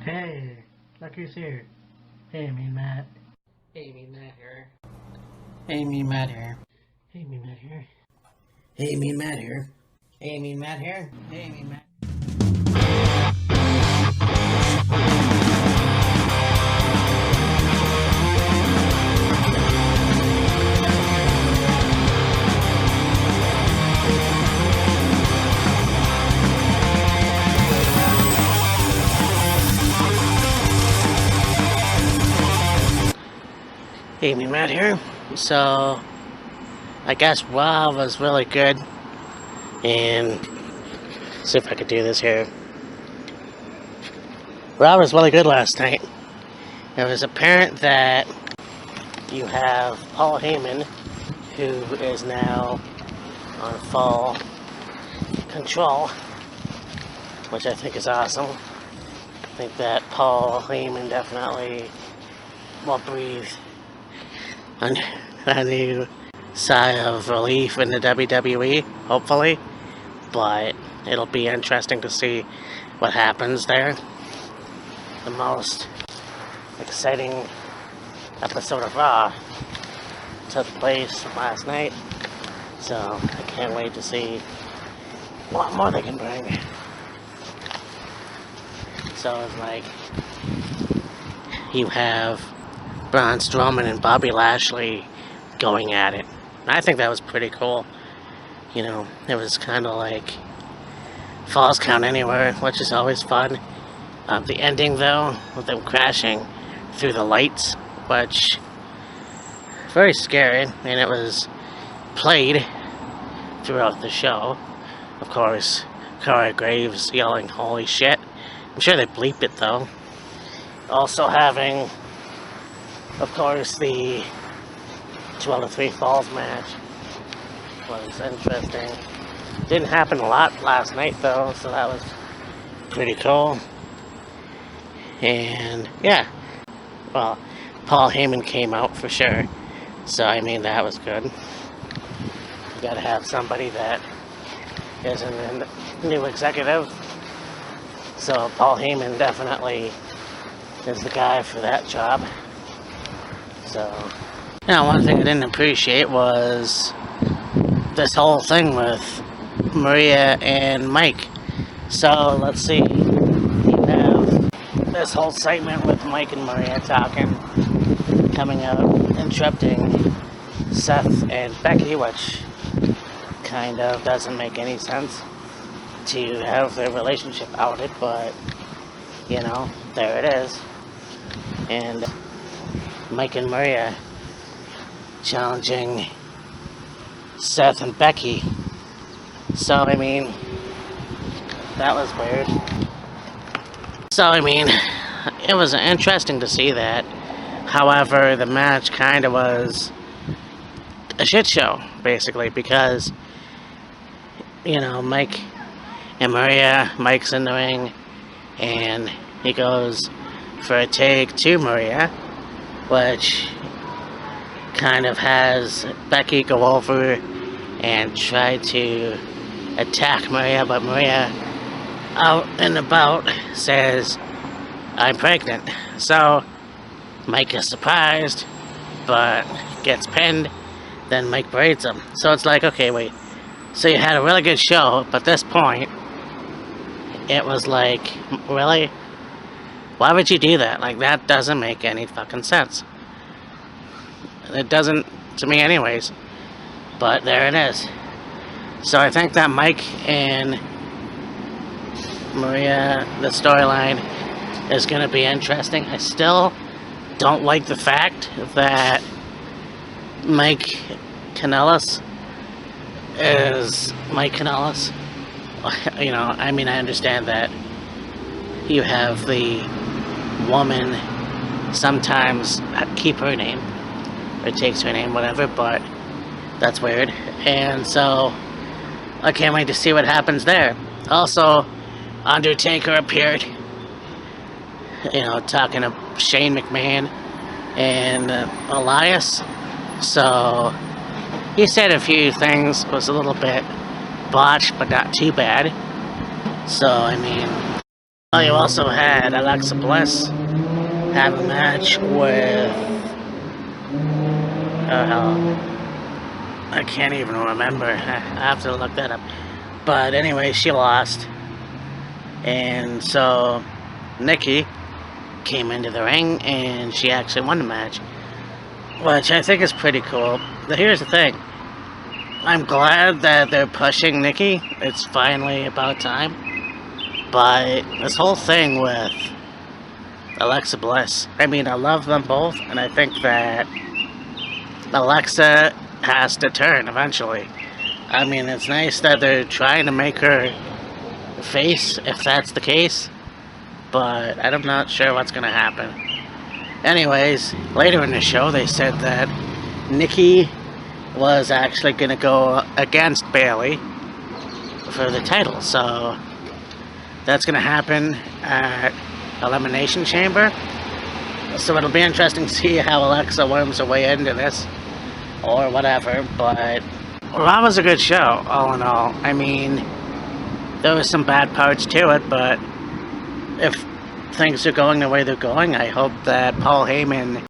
Hey, look who's here. Hey, me Matt. Hey, me Matt here. Hey, me Matt here. Hey, me Matt here. Hey, me Matt here. Hey, me Matt here. Hey, me Matt. Hey, me Matt here. So, I guess Raw was really good, and see if I could do this here. Raw was really good last night. It was apparent that you have Paul Heyman, who is now on full control, which I think is awesome. I think that Paul Heyman definitely will breathe a new sigh of relief in the WWE, hopefully, but it'll be interesting to see what happens there. The most exciting episode of Raw took place last night, so I can't wait to see what more they can bring. So it's like you have Braun Strowman and Bobby Lashley going at it. I think that was pretty cool. You know, it was kind of like Falls Count Anywhere, which is always fun. The ending, though, with them crashing through the lights, which very scary, and it was played throughout the show. Of course, Corey Graves yelling, "Holy shit!" I'm sure they bleep it though. Also having, of course, the 2 out of 3 falls match was interesting. Didn't happen a lot last night though, so that was pretty cool. And yeah, well, Paul Heyman came out for sure, so I mean that was good. You gotta have somebody that isn't a new executive, so Paul Heyman definitely is the guy for that job. So, now one thing I didn't appreciate was this whole thing with Maria and Mike. So let's see, you have this whole segment with Mike and Maria talking, coming out, interrupting Seth and Becky, which kind of doesn't make any sense to have their relationship outed, but you know, there it is. And Mike and Maria challenging Seth and Becky. So, I mean, that was weird. So, I mean, it was interesting to see that. However, the match kind of was a shit show, basically, because, you know, Mike and Maria, Mike's in the ring, and he goes for a take to Maria, which kind of has Becky go over and try to attack Maria, but Maria, out and about, says, "I'm pregnant." So Mike is surprised, but gets pinned. Then Mike braids him. So it's like, okay, wait. So you had a really good show, but at this point, it was like, really? Why would you do that? Like, that doesn't make any fucking sense. It doesn't to me anyways. But there it is. So I think that Mike and Maria, the storyline is going to be interesting. I still don't like the fact that Mike Kanellis is Mike Kanellis. You know, I mean, I understand that you have the woman sometimes keep her name, or takes her name, whatever, but that's weird. And so I can't wait to see what happens there. Also, Undertaker appeared, you know, talking to Shane McMahon and Elias. So he said a few things, was a little bit botched, but not too bad. So, I mean, Well, you also had Alexa Bliss have a match with, I can't even remember. I have to look that up. But anyway, she lost. And so Nikki came into the ring and she actually won the match, which I think is pretty cool. But here's the thing. I'm glad that they're pushing Nikki. It's finally about time. But this whole thing with Alexa Bliss, I mean, I love them both, and I think that Alexa has to turn eventually. I mean, it's nice that they're trying to make her face, if that's the case, but I'm not sure what's going to happen. Anyways, later in the show, they said that Nikki was actually going to go against Bayley for the title, so that's going to happen at Elimination Chamber. So it'll be interesting to see how Alexa worms her way into this, or whatever, but well, that was a good show, all in all. I mean, there were some bad parts to it, but if things are going the way they're going, I hope that Paul Heyman